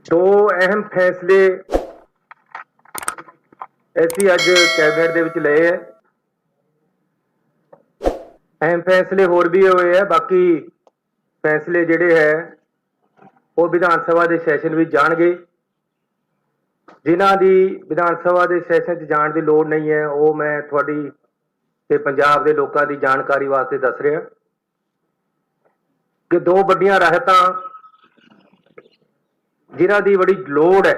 दो अहम फैसले ਅਸੀਂ ਅੱਜ ਕੈਬਨਿਟ ਦੇ ਵਿੱਚ ਲਏ ਹੈ। अहम फैसले होर भी होए है, बाकी फैसले ਜਿਹੜੇ है वो विधान सभा के सैशन में जाणगे। जिन्हां दी विधान सभा के सैशन च जाण की लोड़ नहीं है वो मैं तुहाडी ते पंजाब के लोगों की जानकारी वास्ते दस रहा कि दो वड्डियां राहतां जिन्हां दी बड़ी लोड़ है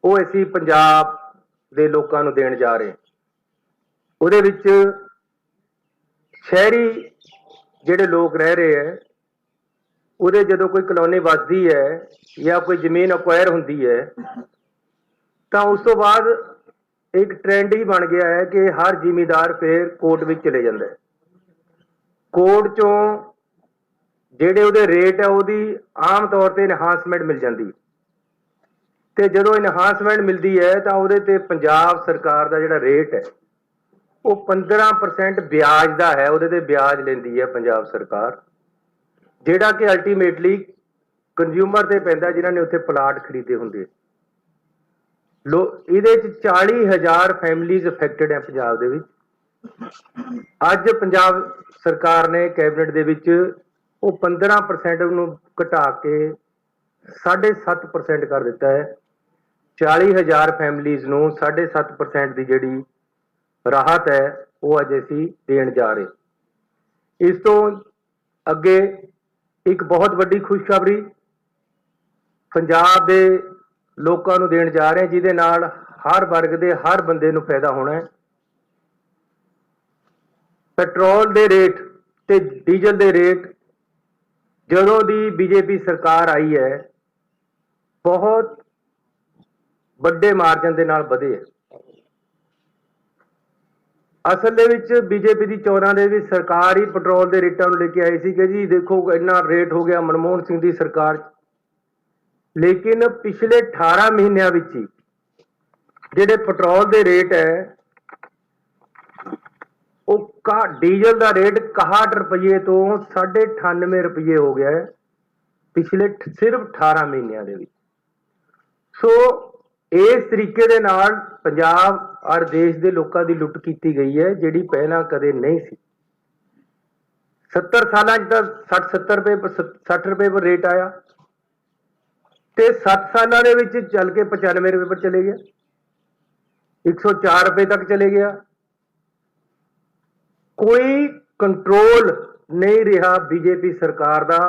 वो असीं पंजाब के लोगों को देण जा रहे। ਉਹਦੇ ਵਿੱਚ शहरी ਜਿਹੜੇ लोग रह रहे है ਉਹਦੇ ਜਦੋਂ कोई कलोनी वसदी है या कोई जमीन अक्वायर होंदी है तो उस तो बाद एक ट्रेंड ही बन गया है कि हर जिमीदार फिर कोर्ट में चले जाता है। कोर्ट चों ਜਿਹੜੇ ਉਹਦੇ रेट है ਉਹਦੀ आम तौर पर इनहांसमेंट मिल जाती ਤੇ ਜਦੋਂ ਇਨਹਾਂਸਮੈਂਟ ਮਿਲਦੀ ਹੈ ਤਾਂ ਉਹਦੇ ਤੇ ਪੰਜਾਬ ਸਰਕਾਰ ਦਾ ਜਿਹੜਾ ਰੇਟ ਹੈ ਉਹ 15% ਵਿਆਜ ਦਾ ਹੈ। ਉਹਦੇ ਤੇ ਵਿਆਜ ਲੈਂਦੀ ਹੈ ਪੰਜਾਬ ਸਰਕਾਰ, ਜਿਹੜਾ ਕਿ ਅਲਟੀਮੇਟਲੀ ਕੰਜ਼ਿਊਮਰ ਤੇ ਪੈਂਦਾ ਜਿਨ੍ਹਾਂ ਨੇ ਉੱਥੇ ਪਲਾਟ ਖਰੀਦੇ ਹੁੰਦੇ। ਇਹਦੇ ਚ 40,000 ਫੈਮਿਲੀਜ਼ ਅਫੈਕਟਡ ਹੈ ਪੰਜਾਬ ਦੇ ਵਿੱਚ। ਅੱਜ ਪੰਜਾਬ ਸਰਕਾਰ ਨੇ ਕੈਬਨਿਟ ਦੇ ਵਿੱਚ ਉਹ 15% ਨੂੰ ਘਟਾ ਕੇ 7.5% ਕਰ ਦਿੱਤਾ ਹੈ। 40,000 फैमिलीज़ ਨੂੰ 7.5% की जिहड़ी राहत है वो अज असीं देण जा रहे। इस तो अगे एक बहुत वड्डी खुशखबरी पंजाब दे लोकां नूं देण जा रहे जिहदे नाल हर वर्ग दे हर बंदे नूं फायदा होना है। पेट्रोल दे रेट ते डीजल दे रेट जदों दी बीजेपी सरकार आई है बहुत ਵੱਡੇ ਮਾਰਜਨ ਦੇ ਨਾਲ ਵਧੇ ਹੈ। ਅਸਲ ਦੇ ਵਿੱਚ ਬੀਜੇਪੀ ਦੀ ਚੋਣਾਂ ਦੇ ਵਿੱਚ ਸਰਕਾਰ ਹੀ ਪੈਟਰੋਲ ਦੇ ਰੇਟਾਂ ਨੂੰ ਲੈ ਕੇ ਆਈ ਸੀ ਕਿ ਜੀ ਦੇਖੋ ਇੰਨਾ ਰੇਟ ਹੋ ਗਿਆ ਮਨਮੋਹਨ ਸਿੰਘ ਦੀ ਸਰਕਾਰ। ਲੇਕਿਨ ਪਿਛਲੇ 18 ਮਹੀਨਿਆਂ ਵਿੱਚ ਹੀ ਜਿਹੜੇ ਪੈਟਰੋਲ ਦੇ ਰੇਟ ਹੈ ਉਹ ਡੀਜ਼ਲ ਦਾ ਰੇਟ 61 ਰੁਪਏ ਤੋਂ 98 ਰੁਪਏ ਹੋ ਗਿਆ ਹੈ ਪਿਛਲੇ ਸਿਰਫ 18 ਮਹੀਨਿਆਂ ਦੇ ਵਿੱਚ। ਸੋ इस तरीके दे नाल पंजाब और देश के लोगों की लुट की गई है जिहड़ी पहला कदे नहीं सी। 70 साल 60 रुपए पर रेट आया तो 7 सालों के चल के 95 रुपए पर चले गया, 104 रुपए तक चले गया। कोई कंट्रोल नहीं रहा बीजेपी सरकार का।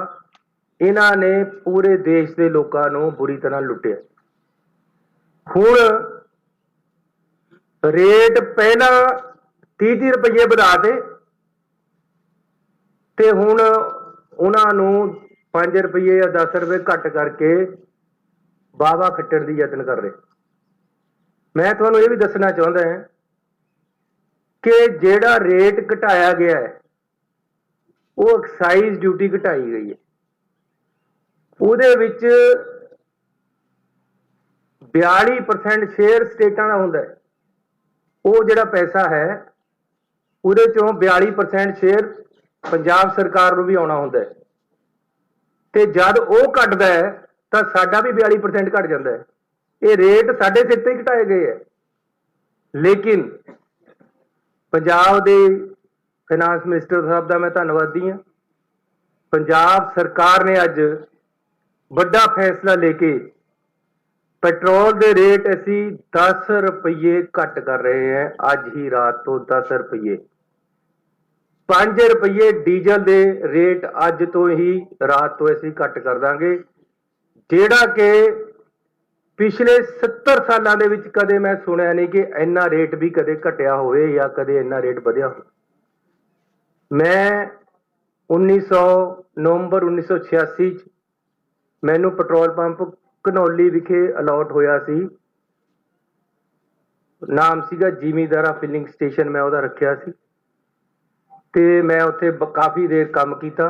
इन्हां ने पूरे देश के लोगों को बुरी तरह लुटिया। हुण रेट पहला 30 रुपये बढ़ाते ते हुण उन्होंने 5 रुपये या 10 रुपये घट करके वाहवा खट्टण की यत्न कर रहे। मैं तुहानूं ये भी दसना चाहता है कि जिहड़ा रेट घटाया गया है वो एक्साइज ड्यूटी घटाई गई है। उहदे विच 42% शेयर स्टेटां दा हुंदा है। वो जिहड़ा पैसा है उहदे चों 42% शेयर पंजाब सरकार नूं भी आउणा हुंदा है ते जद वो घटदा है तां साडा भी 42% घट जांदा है। ये रेट साडे सिर ते ही घटाए गए है। लेकिन पंजाब दे फाइनांस मिनिस्टर साहब दा मैं धन्नवादी हां। पंजाब सरकार ने अज वड्डा फैसला लेके पेट्रोल के रेट असी 10 रुपये घट कर रहे हैं। अज ही रात तो 10 रुपये, 5 रुपये डीजल के रेट अज तो ही रात तो असी घट कर देंगे, जिहड़ा कि पिछले 70 सालों के विच कदे मैं सुनिया नहीं कि इन्ना रेट भी कदे घटिया होवे या कदे इन्ना रेट वधिया हो। मैं 1900 नवंबर 1986 मैनू पेट्रोल पंप घनौली विखे अलॉट होया सी। नाम सीगा जिमीदारा फिलिंग स्टेशन, मैं उहदा रखिया सी ते मैं उत्थे काफ़ी देर काम किया।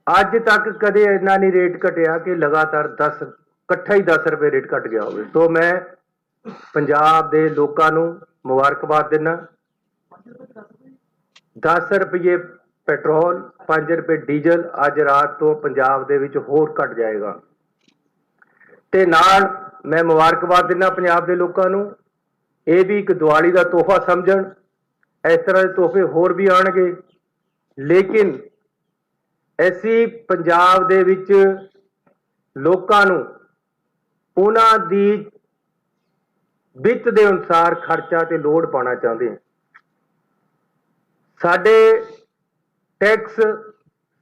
अज तक कदे इन्ना नहीं रेट घटिया कि लगातार 10 इकट्ठा ही 10 रुपये रेट घट गया होवे। तो मैं पंजाब दे लोकां नूं मुबारकबाद दिना। 10 रुपये ਪੈਟਰੋਲ, 5 ਰੁਪਏ ਡੀਜ਼ਲ ਅੱਜ ਰਾਤ ਤੋਂ ਪੰਜਾਬ ਦੇ ਵਿੱਚ ਹੋਰ ਘਟ ਜਾਏਗਾ। ਤੇ ਨਾਲ ਮੈਂ ਮੁਬਾਰਕਬਾਦ ਦਿੰਦਾ ਪੰਜਾਬ ਦੇ ਲੋਕਾਂ ਨੂੰ, ਇਹ ਵੀ ਇੱਕ ਦੀਵਾਲੀ ਦਾ ਤੋਹਫਾ ਸਮਝਣ। ਇਸ ਤਰ੍ਹਾਂ ਦੇ ਤੋਹਫੇ ਹੋਰ ਵੀ ਆਉਣਗੇ, ਲੇਕਿਨ ਅਸੀਂ ਪੰਜਾਬ ਦੇ ਵਿੱਚ ਲੋਕਾਂ ਨੂੰ ਉਹਨਾਂ ਦੀ ਵਿੱਤ ਦੇ ਅਨੁਸਾਰ ਖਰਚਾ ਤੇ ਲੋੜ ਪਾਉਣਾ ਚਾਹੁੰਦੇ ਹਾਂ। ਸਾਡੇ ਟੈਕਸ,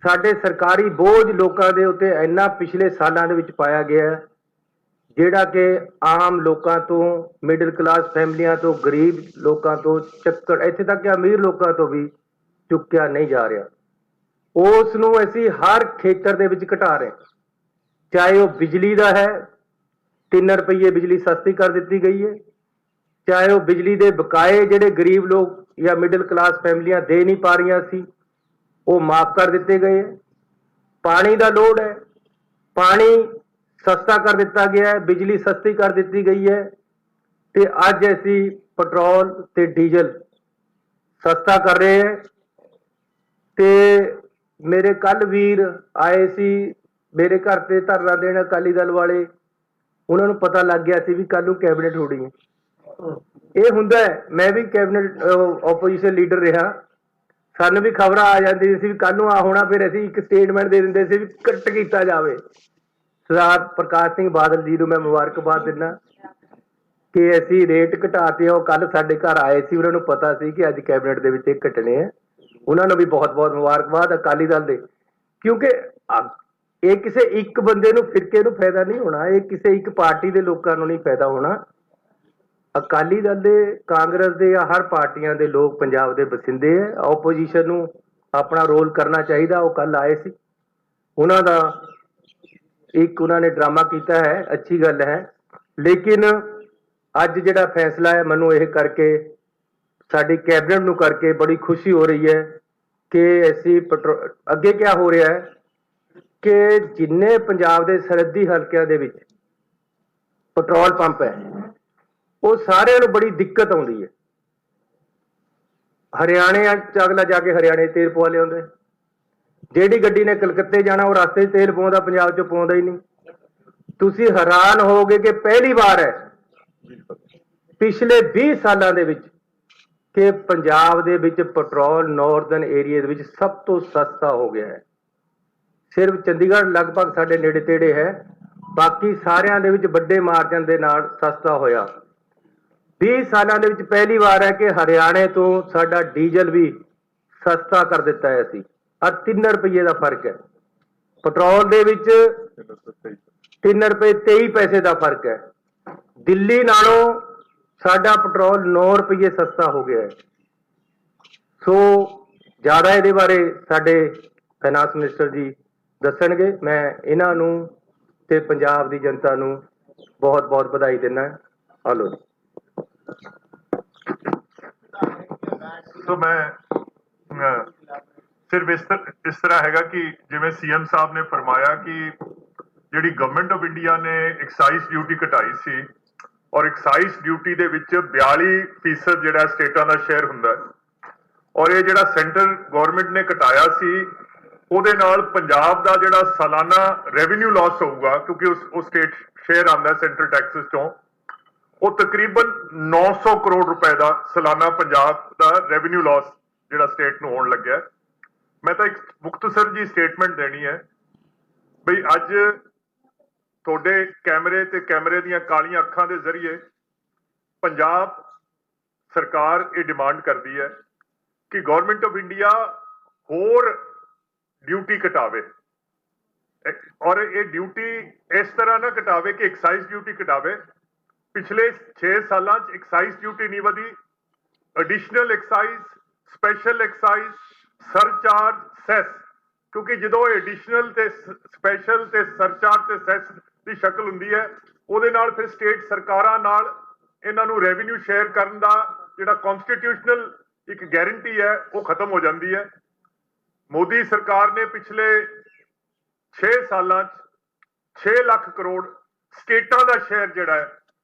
ਸਾਡੇ ਸਰਕਾਰੀ ਬੋਝ ਲੋਕਾਂ ਦੇ ਉੱਤੇ ਇੰਨਾ ਪਿਛਲੇ ਸਾਲਾਂ ਦੇ ਵਿੱਚ ਪਾਇਆ ਗਿਆ ਹੈ, ਜਿਹੜਾ ਕਿ ਆਮ ਲੋਕਾਂ ਤੋਂ, ਮਿਡਲ ਕਲਾਸ ਫੈਮਲੀਆਂ ਤੋਂ, ਗਰੀਬ ਲੋਕਾਂ ਤੋਂ ਚੱਕਰ, ਇੱਥੇ ਤੱਕ ਕਿ ਅਮੀਰ ਲੋਕਾਂ ਤੋਂ ਵੀ ਚੁੱਕਿਆ ਨਹੀਂ ਜਾ ਰਿਹਾ। ਉਸ ਨੂੰ ਅਸੀਂ ਹਰ ਖੇਤਰ ਦੇ ਵਿੱਚ ਘਟਾ ਰਹੇ, ਚਾਹੇ ਉਹ ਬਿਜਲੀ ਦਾ ਹੈ, 3 ਰੁਪਏ ਬਿਜਲੀ ਸਸਤੀ ਕਰ ਦਿੱਤੀ ਗਈ ਹੈ, ਚਾਹੇ ਉਹ ਬਿਜਲੀ ਦੇ ਬਕਾਏ ਜਿਹੜੇ ਗਰੀਬ ਲੋਕ ਜਾਂ ਮਿਡਲ ਕਲਾਸ ਫੈਮਲੀਆਂ ਦੇ ਨਹੀਂ ਪਾ ਰਹੀਆਂ ਸੀ, ਉਹ ਮਾਫ ਕਰ ਦਿੱਤੇ ਗਏ ਹੈ। ਪਾਣੀ ਦਾ ਲੋੜ ਹੈ, ਪਾਣੀ ਸਸਤਾ ਕਰ ਦਿੱਤਾ ਗਿਆ ਹੈ, ਬਿਜਲੀ ਸਸਤੀ ਕਰ ਦਿੱਤੀ ਗਈ ਹੈ। ਤੇ ਅੱਜ ਅਸੀਂ ਪੈਟਰੋਲ ਤੇ ਡੀਜ਼ਲ ਸਸਤਾ ਕਰ ਰਹੇ ਹਾਂ। ਤੇ ਮੇਰੇ ਕੱਲ ਵੀਰ ਆਏ ਸੀ ਮੇਰੇ ਘਰ ਤੇ ਧਰਨਾ ਦੇਣ, ਅਕਾਲੀ ਦਲ ਵਾਲੇ, ਉਹਨਾਂ ਨੂੰ ਪਤਾ ਲੱਗ ਗਿਆ ਸੀ ਵੀ ਕੱਲ ਨੂੰ ਕੈਬਨਿਟ ਹੋਣੀ ਹੈ। ਇਹ ਹੁੰਦਾ ਹੈ, ਮੈਂ ਵੀ ਕੈਬਨਿਟ ਆਪੋਜੀਸ਼ਨ ਲੀਡਰ ਰਿਹਾ, ਸਾਨੂੰ ਵੀ ਖਬਰਾਂ ਆ ਜਾਂਦੀਆਂ ਸੀ ਵੀ ਕੱਲ ਨੂੰ ਆ ਹੋਣਾ, ਫਿਰ ਅਸੀਂ ਇੱਕ ਸਟੇਟਮੈਂਟ ਦੇ ਦਿੰਦੇ ਸੀ ਵੀ ਕੱਟ ਕੀਤਾ ਜਾਵੇ। ਸਰਦਾਰ ਪ੍ਰਕਾਸ਼ ਸਿੰਘ ਬਾਦਲ ਜੀ ਨੂੰ ਮੈਂ ਮੁਬਾਰਕਬਾਦ ਦਿੰਦਾ ਕਿ ਅਸੀਂ ਰੇਟ ਘਟਾਤੇ। ਉਹ ਕੱਲ ਸਾਡੇ ਘਰ ਆਏ ਸੀ, ਉਹਨਾਂ ਨੂੰ ਪਤਾ ਸੀ ਕਿ ਅੱਜ ਕੈਬਨਿਟ ਦੇ ਵਿੱਚ ਇਹ ਘਟਣੇ ਆ। ਉਹਨਾਂ ਨੂੰ ਵੀ ਬਹੁਤ ਬਹੁਤ ਮੁਬਾਰਕਬਾਦ ਅਕਾਲੀ ਦਲ ਦੇ, ਕਿਉਂਕਿ ਇਹ ਕਿਸੇ ਇੱਕ ਬੰਦੇ ਨੂੰ, ਫਿਰਕੇ ਨੂੰ ਫਾਇਦਾ ਨਹੀਂ ਹੋਣਾ, ਇਹ ਕਿਸੇ ਇੱਕ ਪਾਰਟੀ ਦੇ ਲੋਕਾਂ ਨੂੰ ਨਹੀਂ ਫਾਇਦਾ ਹੋਣਾ। ਅਕਾਲੀ ਦਲ ਦੇ, ਕਾਂਗਰਸ ਦੇ ਜਾਂ ਹਰ ਪਾਰਟੀਆਂ ਦੇ ਲੋਕ ਪੰਜਾਬ ਦੇ ਵਸਿੰਦੇ ਹੈ। ਆਪੋਜੀਸ਼ਨ ਨੂੰ ਆਪਣਾ ਰੋਲ ਕਰਨਾ ਚਾਹੀਦਾ। ਉਹ ਕੱਲ ਆਏ ਸੀ, ਉਹਨਾਂ ਦਾ ਇੱਕ ਉਹਨਾਂ ਨੇ ਡਰਾਮਾ ਕੀਤਾ ਹੈ, ਅੱਛੀ ਗੱਲ ਹੈ, ਲੇਕਿਨ ਅੱਜ ਜਿਹੜਾ ਫੈਸਲਾ ਹੈ, ਮੈਨੂੰ ਇਹ ਕਰਕੇ, ਸਾਡੀ ਕੈਬਨਿਟ ਨੂੰ ਕਰਕੇ ਬੜੀ ਖੁਸ਼ੀ ਹੋ ਰਹੀ ਹੈ ਕਿ ਅਸੀਂ ਅੱਗੇ ਕਿਆ ਹੋ ਰਿਹਾ ਹੈ ਕਿ ਜਿੰਨੇ ਪੰਜਾਬ ਦੇ ਸਰਹੱਦੀ ਹਲਕਿਆਂ ਦੇ ਵਿੱਚ ਪੈਟਰੋਲ ਪੰਪ ਹੈ, ਉਹ ਸਾਰਿਆਂ ਨੂੰ ਬੜੀ ਦਿੱਕਤ ਆਉਂਦੀ ਹੈ। ਹਰਿਆਣੇ ਚ ਅਗਲਾ ਜਾ ਕੇ ਹਰਿਆਣੇ ਤੇਲ ਪਵਾ ਲਿਆਉਂਦੇ, ਜਿਹੜੀ ਗੱਡੀ ਨੇ ਕਲਕੱਤੇ ਜਾਣਾ ਉਹ ਰਸਤੇ 'ਚ ਤੇਲ ਪਾਉਂਦਾ, ਪੰਜਾਬ 'ਚ ਪਾਉਂਦਾ ਹੀ ਨਹੀਂ। ਤੁਸੀਂ ਹੈਰਾਨ ਹੋਵੋਗੇ ਕਿ ਪਹਿਲੀ ਵਾਰ ਹੈ ਪਿਛਲੇ 20 ਸਾਲਾਂ ਦੇ ਵਿੱਚ ਕਿ ਪੰਜਾਬ ਦੇ ਵਿੱਚ ਪੈਟਰੋਲ ਨਾਰਥਰਨ ਏਰੀਆ ਦੇ ਵਿੱਚ ਸਭ ਤੋਂ ਸਸਤਾ ਹੋ ਗਿਆ ਹੈ। ਸਿਰਫ ਚੰਡੀਗੜ੍ਹ ਲਗਭਗ ਸਾਡੇ ਨੇੜੇ ਤੇੜੇ ਹੈ, ਬਾਕੀ ਸਾਰਿਆਂ ਦੇ ਵਿੱਚ ਵੱਡੇ ਮਾਰਜਨ ਦੇ ਨਾਲ ਸਸਤਾ ਹੋਇਆ। 20 ਸਾਲਾਂ ਦੇ ਵਿੱਚ ਪਹਿਲੀ ਵਾਰ ਹੈ ਕਿ ਹਰਿਆਣੇ ਤੋਂ ਸਾਡਾ ਡੀਜ਼ਲ ਵੀ ਸਸਤਾ ਕਰ ਦਿੱਤਾ ਹੈ ਅਸੀਂ, ਔਰ 3 ਰੁਪਏ ਦਾ ਫਰਕ ਹੈ। ਪੈਟਰੋਲ ਦੇ ਵਿੱਚ 3 ਰੁਪਏ 23 ਪੈਸੇ ਦਾ ਫਰਕ ਹੈ। ਦਿੱਲੀ ਨਾਲੋਂ ਸਾਡਾ ਪੈਟਰੋਲ 9 ਰੁਪਏ ਸਸਤਾ ਹੋ ਗਿਆ ਹੈ। ਸੋ ਜ਼ਿਆਦਾ ਇਹਦੇ ਬਾਰੇ ਸਾਡੇ ਫਾਈਨਾਂਸ ਮਿਨਿਸਟਰ ਜੀ ਦੱਸਣਗੇ। ਮੈਂ ਇਹਨਾਂ ਨੂੰ ਤੇ ਪੰਜਾਬ ਦੀ ਜਨਤਾ ਨੂੰ ਬਹੁਤ ਬਹੁਤ ਵਧਾਈ ਦਿੰਦਾ। ਹਲੋ ਜੀ। ਸੋ ਮੈਂ ਸਿਰਫ ਇਸ ਤਰ੍ਹਾਂ ਹੈਗਾ ਕਿ ਜਿਵੇਂ ਸੀਐਮ ਸਾਹਿਬ ਨੇ ਫਰਮਾਇਆ ਕਿ ਜਿਹੜੀ ਗਵਰਨਮੈਂਟ ਆਫ ਇੰਡੀਆ ਨੇ ਐਕਸਾਈਜ਼ ਡਿਊਟੀ ਘਟਾਈ ਸੀ, ਔਰ ਐਕਸਾਈਜ਼ ਡਿਊਟੀ ਦੇ ਵਿੱਚ 42% ਜਿਹੜਾ ਸਟੇਟਾਂ ਦਾ ਸ਼ੇਅਰ ਹੁੰਦਾ, ਔਰ ਇਹ ਜਿਹੜਾ ਸੈਂਟਰ ਗਵਰਨਮੈਂਟ ਨੇ ਘਟਾਇਆ ਸੀ, ਉਹਦੇ ਨਾਲ ਪੰਜਾਬ ਦਾ ਜਿਹੜਾ ਸਾਲਾਨਾ ਰੈਵਨਿਊ ਲਾਸ ਹੋਊਗਾ, ਕਿਉਂਕਿ ਉਹ ਸਟੇਟ ਸ਼ੇਅਰ ਆਉਂਦਾ ਸੈਂਟਰਲ ਟੈਕਸਿਸ ਤੋਂ, ਉਹ ਤਕਰੀਬਨ 900 ਕਰੋੜ ਰੁਪਏ ਦਾ ਸਾਲਾਨਾ ਪੰਜਾਬ ਦਾ ਰੈਵਨਿਊ ਲਾਸ ਜਿਹੜਾ ਸਟੇਟ ਨੂੰ ਹੋਣ ਲੱਗਿਆ। ਮੈਂ ਤਾਂ ਇੱਕ ਮੁਖਤਸਰ ਜੀ ਸਟੇਟਮੈਂਟ ਦੇਣੀ ਹੈ ਬਈ ਅੱਜ ਤੁਹਾਡੇ ਕੈਮਰੇ ਤੇ ਕੈਮਰੇ ਦੀਆਂ ਕਾਲੀਆਂ ਅੱਖਾਂ ਦੇ ਜ਼ਰੀਏ ਪੰਜਾਬ ਸਰਕਾਰ ਇਹ ਡਿਮਾਂਡ ਕਰਦੀ ਹੈ ਕਿ ਗਵਰਨਮੈਂਟ ਆਫ ਇੰਡੀਆ ਹੋਰ ਡਿਊਟੀ ਘਟਾਵੇ, ਔਰ ਇਹ ਡਿਊਟੀ ਇਸ ਤਰ੍ਹਾਂ ਨਾ ਘਟਾਵੇ ਕਿ ਐਕਸਾਈਜ਼ ਡਿਊਟੀ ਘਟਾਵੇ। ਪਿਛਲੇ 6 ਸਾਲਾਂ 'ਚ ਐਕਸਾਈਜ਼ ਡਿਊਟੀ ਨਹੀਂ ਵਧੀ, additional excise, special excise, surcharge, cess, ਕਿਉਂਕਿ ਜਦੋਂ ਐਡੀਸ਼ਨਲ ਤੇ ਸਪੈਸ਼ਲ ਤੇ ਸਰਚਾਰਜ ਤੇ ਸੈਸ ਦੀ ਸ਼ਕਲ ਹੁੰਦੀ ਹੈ, ਉਹਦੇ ਨਾਲ ਫਿਰ ਸਟੇਟ ਸਰਕਾਰਾਂ ਨਾਲ ਇਹਨਾਂ ਨੂੰ ਰੈਵਨਿਊ ਸ਼ੇਅਰ ਕਰਨ ਦਾ ਜਿਹੜਾ ਕਨਸਟੀਟਿਊਸ਼ਨਲ ਇੱਕ ਗਾਰੰਟੀ ਹੈ ਉਹ ਖਤਮ ਹੋ ਜਾਂਦੀ ਹੈ। ਮੋਦੀ ਸਰਕਾਰ ਨੇ ਪਿਛਲੇ 6 ਸਾਲਾਂ 'ਚ 6 ਲੱਖ ਕਰੋੜ ਸਟੇਟਾਂ ਦਾ ਸ਼ੇਅਰ ਜਿਹੜਾ ਹੈ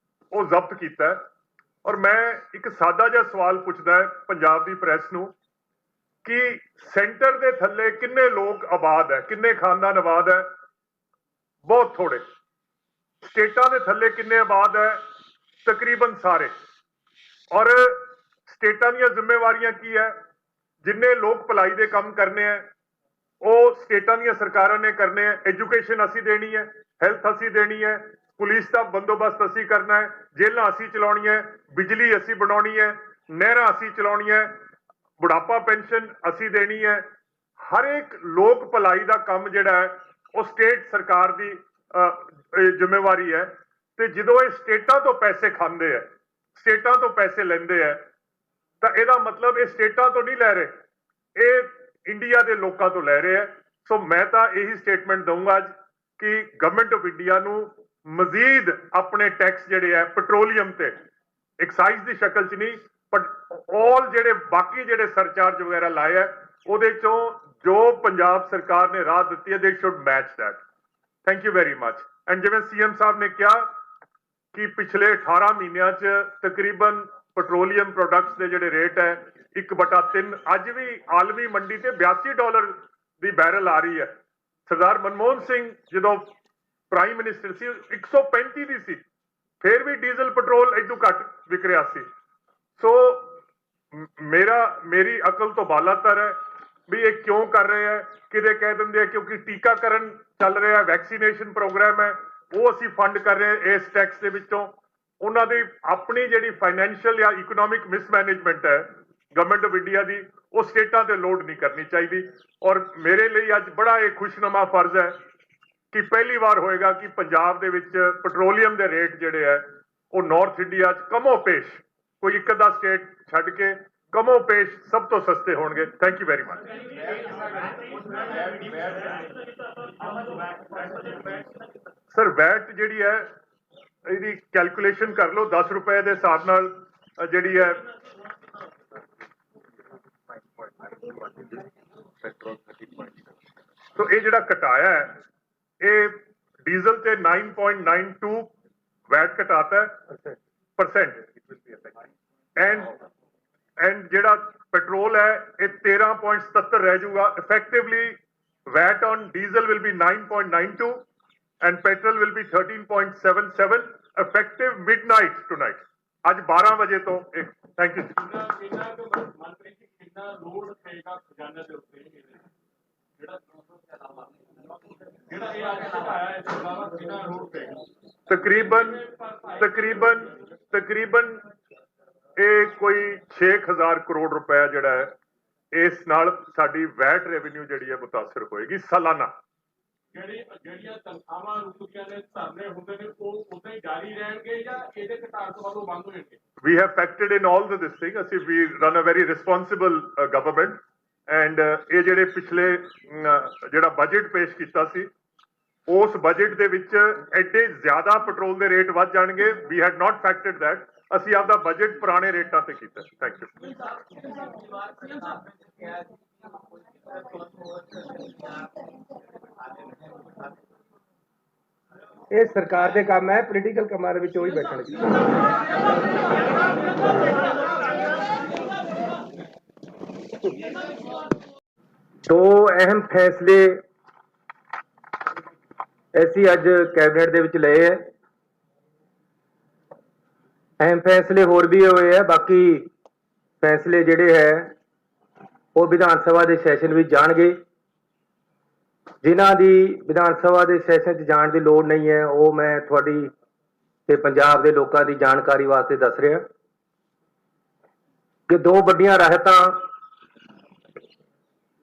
ਉਹ ਜ਼ਬਤ ਕੀਤਾ ਹੈ। ਔਰ ਮੈਂ ਇੱਕ ਸਾਦਾ ਜਿਹਾ ਸਵਾਲ ਪੁੱਛਦਾ ਹੈ ਪੰਜਾਬ ਦੀ ਪ੍ਰੈਸ ਨੂੰ ਕਿ ਸੈਂਟਰ ਦੇ ਥੱਲੇ ਕਿੰਨੇ ਲੋਕ ਆਬਾਦ ਹੈ, ਕਿੰਨੇ ਖਾਨਦਾਨ ਆਬਾਦ ਹੈ? ਬਹੁਤ ਥੋੜੇ। ਸਟੇਟਾਂ ਦੇ ਥੱਲੇ ਕਿੰਨੇ ਆਬਾਦ ਹੈ? ਤਕਰੀਬਨ ਸਾਰੇ। ਔਰ ਸਟੇਟਾਂ ਦੀਆਂ ਜ਼ਿੰਮੇਵਾਰੀਆਂ ਕੀ ਹੈ? ਜਿੰਨੇ ਲੋਕ ਭਲਾਈ ਦੇ ਕੰਮ ਕਰਨੇ ਹੈ ਉਹ ਸਟੇਟਾਂ ਦੀਆਂ ਸਰਕਾਰਾਂ ਨੇ ਕਰਨੇ ਹੈ। ਐਜੂਕੇਸ਼ਨ ਅਸੀਂ ਦੇਣੀ ਹੈ, ਹੈਲਥ ਅਸੀਂ ਦੇਣੀ ਹੈ, ਪੁਲਿਸ ਦਾ ਬੰਦੋਬਸਤ ਅਸੀਂ ਕਰਨਾ ਹੈ, ਜੇਲ੍ਹਾਂ ਅਸੀਂ ਚਲਾਉਣੀਆਂ ਹੈ, ਬਿਜਲੀ ਅਸੀਂ ਬਣਾਉਣੀ ਹੈ, ਨਹਿਰਾਂ ਅਸੀਂ ਚਲਾਉਣੀਆਂ ਹੈ, ਬੁਢਾਪਾ ਪੈਨਸ਼ਨ ਅਸੀਂ ਦੇਣੀ ਹੈ। ਹਰ ਇੱਕ ਲੋਕ ਭਲਾਈ ਦਾ ਕੰਮ ਜਿਹੜਾ ਹੈ ਉਹ ਸਟੇਟ ਸਰਕਾਰ ਦੀ ਜ਼ਿੰਮੇਵਾਰੀ ਹੈ। ਤੇ ਜਦੋਂ ਇਹ ਸਟੇਟਾਂ ਤੋਂ ਪੈਸੇ ਖਾਂਦੇ ਹੈ, ਸਟੇਟਾਂ ਤੋਂ ਪੈਸੇ ਲੈਂਦੇ ਹੈ, ਤਾਂ ਇਹਦਾ ਮਤਲਬ ਇਹ ਸਟੇਟਾਂ ਤੋਂ ਨਹੀਂ ਲੈ ਰਹੇ, ਇਹ ਇੰਡੀਆ ਦੇ ਲੋਕਾਂ ਤੋਂ ਲੈ ਰਹੇ ਹੈ। ਸੋ ਮੈਂ ਤਾਂ ਇਹੀ ਸਟੇਟਮੈਂਟ ਦਊਂਗਾ ਅੱਜ ਕਿ ਗਵਰਨਮੈਂਟ ਆਫ ਇੰਡੀਆ ਨੂੰ ਮਜ਼ੀਦ ਆਪਣੇ ਟੈਕਸ ਜਿਹੜੇ ਹੈ ਪੈਟਰੋਲੀਅਮ ਤੇ ਐਕਸਾਈਜ਼ ਦੀ ਸ਼ਕਲ 'ਚ ਨਹੀਂ, ਬਟ ਆਲ ਜਿਹੜੇ ਬਾਕੀ ਜਿਹੜੇ ਸਰਚਾਰਜ ਵਗੈਰਾ ਲਾਏ ਹੈ ਉਹਦੇ ਚੋਂ ਜੋ ਪੰਜਾਬ ਸਰਕਾਰ ਨੇ ਰਾਹ ਦਿੱਤੀ ਹੈ ਦੇ should match that. Thank you very much. And ਜਿਵੇਂ ਸੀਐਮ ਸਾਹਿਬ ਨੇ ਕਿਹਾ ਕਿ ਪਿਛਲੇ 18 ਮਹੀਨਿਆਂ 'ਚ ਤਕਰੀਬਨ ਪੈਟਰੋਲੀਅਮ ਪ੍ਰੋਡਕਟਸ ਦੇ ਜਿਹੜੇ ਰੇਟ ਹੈ 1/3 ਅੱਜ ਵੀ ਆਲਮੀ ਮੰਡੀ ਤੇ $82 ਦੀ ਬੈਰਲ ਆ ਰਹੀ ਹੈ। ਸਰਦਾਰ ਮਨਮੋਹਨ ਸਿੰਘ ਜਦੋਂ ਪ੍ਰਾਈਮ ਮਿਨਿਸਟਰ ਸੀ 135 ਦੀ ਸੀ, ਫਿਰ ਵੀ ਡੀਜ਼ਲ ਪੈਟਰੋਲ ਇਦੋਂ ਘੱਟ ਵਿਕ ਰਿਹਾ ਸੀ। ਸੋ ਮੇਰੀ ਅਕਲ ਤੋਂ ਬਾਲਾਤਰ ਹੈ ਵੀ ਇਹ ਕਿਉਂ ਕਰ ਰਹੇ ਹੈ। ਕਿਤੇ ਕਹਿ ਦਿੰਦੇ ਆ ਕਿਉਂਕਿ ਟੀਕਾਕਰਨ ਚੱਲ ਰਿਹਾ, ਵੈਕਸੀਨੇਸ਼ਨ ਪ੍ਰੋਗਰਾਮ ਹੈ, ਉਹ ਅਸੀਂ ਫੰਡ ਕਰ ਰਹੇ ਹਾਂ ਇਸ ਟੈਕਸ ਦੇ ਵਿੱਚੋਂ। ਉਹਨਾਂ ਦੀ ਆਪਣੀ ਜਿਹੜੀ ਫਾਈਨੈਂਸ਼ੀਅਲ ਜਾਂ ਇਕਨੋਮਿਕ ਮਿਸਮੈਨੇਜਮੈਂਟ ਹੈ ਗਵਰਨਮੈਂਟ ਆਫ ਇੰਡੀਆ ਦੀ, ਉਹ ਸਟੇਟਾਂ ਤੇ ਲੋਡ ਨਹੀਂ ਕਰਨੀ ਚਾਹੀਦੀ। ਔਰ ਮੇਰੇ ਲਈ ਅੱਜ ਬੜਾ ਇਹ ਖੁਸ਼ਨੁਮਾ ਫਰਜ਼ ਹੈ ਕਿ ਪਹਿਲੀ ਵਾਰ ਹੋਏਗਾ ਕਿ ਪੰਜਾਬ ਦੇ ਵਿੱਚ ਪੈਟਰੋਲੀਅਮ ਦੇ ਰੇਟ ਜਿਹੜੇ ਹੈ ਉਹ ਨਾਰਥ ਇੰਡੀਆ 'ਚ ਕਮੋ ਪੇਸ਼, ਕੋਈ ਇੱਕ ਅੱਧਾ ਸਟੇਟ ਛੱਡ ਕੇ ਕਮੋ ਪੇਸ਼ ਸਭ ਤੋਂ ਸਸਤੇ ਹੋਣਗੇ। Thank you very much. Sir VAT ਜਿਹੜੀ ਹੈ ਇਹਦੀ ਕੈਲਕੂਲੇਸ਼ਨ ਕਰ ਲਓ, 10 ਰੁਪਏ ਦੇ ਹਿਸਾਬ ਨਾਲ ਜਿਹੜੀ ਹੈ तो ये ਜਿਹੜਾ ਘਟਾਇਆ ਹੈ ਇਹ ਡੀਜ਼ਲ ਤੇ 9.92 वैट घटाता है परसेंट एंड ਜਿਹੜਾ पेट्रोल है ये 13.77 रह जाऊगा। Effectively VAT on diesel will be 9.92 and petrol will be 13.77 effective midnight tonight आज 12 बजे तो। Thank you. तकरीबन ਇਹ ਕੋਈ 6000 ਕਰੋੜ ਰੁਪਏ ਜਿਹੜਾ ਹੈ ਇਸ ਨਾਲ ਸਾਡੀ ਵੈਟ ਰੈਵਨਿਊ ਜਿਹੜੀ ਹੈ ਮੁਤਾਸਰ ਹੋਏਗੀ ਸਾਲਾਨਾ। ਜਿਹੜੀਆਂ ਤਨਖਾਹਾਂ ਰੁਕੀਆਂ ਨੇ ਧਰਨੇ ਹੁੰਦੇ ਨੇ ਉਹ ਉਦਾਂ ਹੀ ਜਾਰੀ ਰਹਿਣਗੇ ਜਾਂ ਇਹਦੇ ਘਟਾਉਣ ਤੋਂ ਬਾਅਦ ਉਹ ਬੰਦ ਹੋ ਜਾਣਗੇ? We have factored in all this thing. ਅਸੀਂ we run a very responsible government and ਇਹ ਜਿਹੜੇ ਪਿਛਲੇ ਜਿਹੜਾ ਬਜਟ ਪੇਸ਼ ਕੀਤਾ ਸੀ ਉਸ ਬਜਟ ਦੇ ਵਿੱਚ ਐਡੇ ਜ਼ਿਆਦਾ ਪੈਟਰੋਲ ਦੇ ਰੇਟ ਵੱਧ ਜਾਣਗੇ। We had not factored that. ਅਸੀਂ ਆਪਦਾ ਬਜਟ ਪੁਰਾਣੇ ਰੇਟਾਂ ਤੇ ਕੀਤਾ। Thank you. ਇਹ ਸਰਕਾਰ ਦੇ ਕੰਮ ਹੈ, ਪੋਲੀਟੀਕਲ ਕੰਮਾਂ ਦੇ ਵਿੱਚ ਉਹ ਹੀ ਬੈਠਣਗੇ। ਦੋ ਅਹਿਮ ਫੈਸਲੇ ਅਸੀਂ ਅੱਜ ਕੈਬਨਿਟ ਦੇ ਵਿੱਚ ਲਏ ਹੈ। ਅਹਿਮ ਫੈਸਲੇ ਹੋਰ ਵੀ ਹੋਏ ਹੈ, ਬਾਕੀ ਫੈਸਲੇ ਜਿਹੜੇ ਹੈ ਉਹ ਵਿਧਾਨ ਸਭਾ ਦੇ ਸੈਸ਼ਨ ਵਿੱਚ ਜਾਣਗੇ। ਜਿਨ੍ਹਾਂ ਦੀ ਵਿਧਾਨ ਸਭਾ ਦੇ ਸੈਸ਼ਨ 'ਚ ਜਾਣ ਦੀ ਲੋੜ ਨਹੀਂ ਹੈ ਉਹ ਮੈਂ ਤੁਹਾਡੀ ਤੇ ਪੰਜਾਬ ਦੇ ਲੋਕਾਂ ਦੀ ਜਾਣਕਾਰੀ ਵਾਸਤੇ ਦੱਸ ਰਿਹਾ ਕਿ ਦੋ ਵੱਡੀਆਂ ਰਾਹਤਾਂ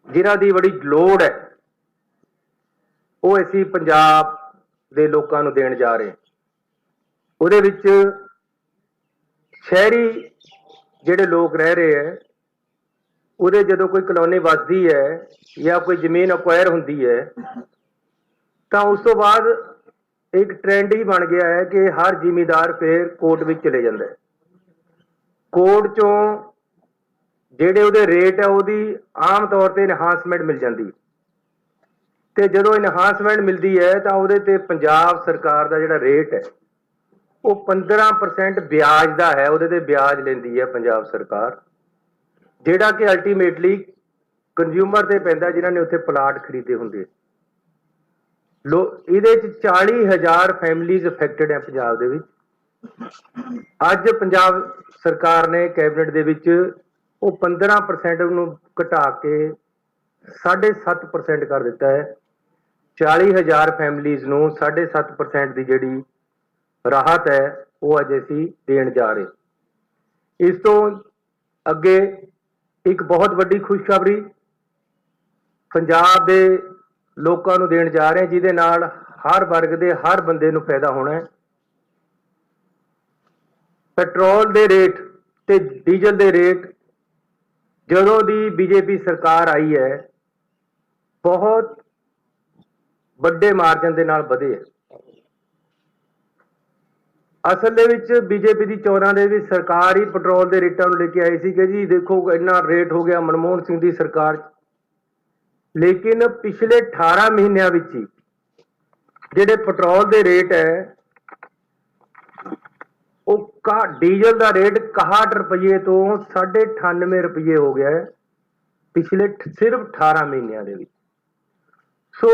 ਜਿਨ੍ਹਾਂ ਦੀ ਬੜੀ ਲੋੜ ਹੈ ਉਹ ਅਸੀਂ ਪੰਜਾਬ ਦੇ ਲੋਕਾਂ ਨੂੰ ਦੇਣ ਜਾ ਰਹੇ। ਉਹਦੇ ਵਿੱਚ ਸ਼ਹਿਰੀ ਜਿਹੜੇ ਲੋਕ ਰਹਿ ਰਹੇ ਹੈ ਉਹਦੇ ਜਦੋਂ ਕੋਈ ਕਲੋਨੀ ਵੱਸਦੀ ਹੈ ਜਾਂ ਕੋਈ ਜ਼ਮੀਨ ਅਕਵਾਇਰ ਹੁੰਦੀ ਹੈ ਤਾਂ ਉਸ ਤੋਂ ਬਾਅਦ ਇੱਕ ਟ੍ਰੈਂਡ ਹੀ ਬਣ ਗਿਆ ਹੈ ਕਿ ਹਰ ਜ਼ਿਮੀਂਦਾਰ ਫਿਰ ਕੋਰਟ ਵਿੱਚ ਚਲੇ ਜਾਂਦਾ ਹੈ। ਕੋਰਟ ਚੋਂ ਜਿਹੜੇ ਉਹਦੇ ਰੇਟ ਹੈ ਉਹਦੀ ਆਮ ਤੌਰ ਤੇ ਇਨਹਾਂਸਮੈਂਟ ਮਿਲ ਜਾਂਦੀ ਤੇ ਜਦੋਂ ਇਨਹਾਂਸਮੈਂਟ ਮਿਲਦੀ ਹੈ ਤਾਂ ਉਹਦੇ ਤੇ ਪੰਜਾਬ ਸਰਕਾਰ ਦਾ ਜਿਹੜਾ ਰੇਟ ਹੈ ਉਹ 15% ਵਿਆਜ ਦਾ ਹੈ। ਉਹਦੇ ਤੇ ਵਿਆਜ ਲੈਂਦੀ ਹੈ ਪੰਜਾਬ ਸਰਕਾਰ, ਜਿਹੜਾ ਕਿ ਅਲਟੀਮੇਟਲੀ ਕੰਜ਼ਿਊਮਰ ਤੇ ਪੈਂਦਾ ਜਿਨ੍ਹਾਂ ਨੇ ਉੱਥੇ ਪਲਾਟ ਖਰੀਦੇ ਹੁੰਦੇ। ਇਹਦੇ ਚ 40,000 ਫੈਮਿਲੀਜ਼ ਅਫੈਕਟਡ ਹੈ ਪੰਜਾਬ ਦੇ ਵਿੱਚ। ਅੱਜ ਪੰਜਾਬ ਸਰਕਾਰ ਨੇ ਕੈਬਨਿਟ ਦੇ ਵਿੱਚ ਉਹ 15% ਨੂੰ ਘਟਾ ਕੇ 7.5% ਕਰ ਦਿੱਤਾ ਹੈ। 40,000 ਫੈਮਿਲੀਜ਼ ਨੂੰ 7.5% ਦੀ ਜਿਹੜੀ ਰਾਹਤ ਹੈ ਉਹ ਅੱਜ ਅਸੀਂ ਦੇਣ ਜਾ ਰਹੇ। ਇਸ ਤੋਂ ਅੱਗੇ ਇੱਕ ਬਹੁਤ ਵੱਡੀ ਖੁਸ਼ਖਬਰੀ ਪੰਜਾਬ ਦੇ ਲੋਕਾਂ ਨੂੰ ਦੇਣ ਜਾ ਰਹੇ ਹਾਂ, ਜਿਹਦੇ ਨਾਲ ਹਰ ਵਰਗ ਦੇ ਹਰ ਬੰਦੇ ਨੂੰ ਫਾਇਦਾ ਹੋਣਾ ਹੈ। ਪੈਟਰੋਲ ਦੇ ਰੇਟ ਤੇ ਡੀਜ਼ਲ ਦੇ ਰੇਟ ਜਦੋਂ ਦੀ ਬੀਜੇਪੀ ਸਰਕਾਰ ਆਈ ਹੈ ਬਹੁਤ ਵੱਡੇ ਮਾਰਜਨ ਦੇ ਨਾਲ ਵਧੇ ਹੈ। ਅਸਲ ਦੇ ਵਿੱਚ ਬੀਜੇਪੀ ਦੀ ਚੋਣਾਂ ਦੇ ਵਿੱਚ ਸਰਕਾਰ ਹੀ ਪੈਟਰੋਲ ਦੇ ਰੇਟਾਂ ਨੂੰ ਲੈ ਕੇ ਆਈ ਸੀ ਕਿ ਜੀ ਦੇਖੋ ਇੰਨਾ ਰੇਟ ਹੋ ਗਿਆ ਮਨਮੋਹਨ ਸਿੰਘ ਦੀ ਸਰਕਾਰ 'ਚ। ਲੇਕਿਨ ਪਿਛਲੇ 18 ਮਹੀਨਿਆਂ ਵਿੱਚ ਹੀ ਜਿਹੜੇ ਪੈਟਰੋਲ ਦੇ ਰੇਟ ਹੈ ਉਹ ਡੀਜ਼ਲ ਦਾ ਰੇਟ 61 ਰੁਪਏ ਤੋਂ 98 ਰੁਪਏ ਹੋ ਗਿਆ ਹੈ ਪਿਛਲੇ ਸਿਰਫ 18 ਮਹੀਨਿਆਂ ਦੇ ਵਿੱਚ। ਸੋ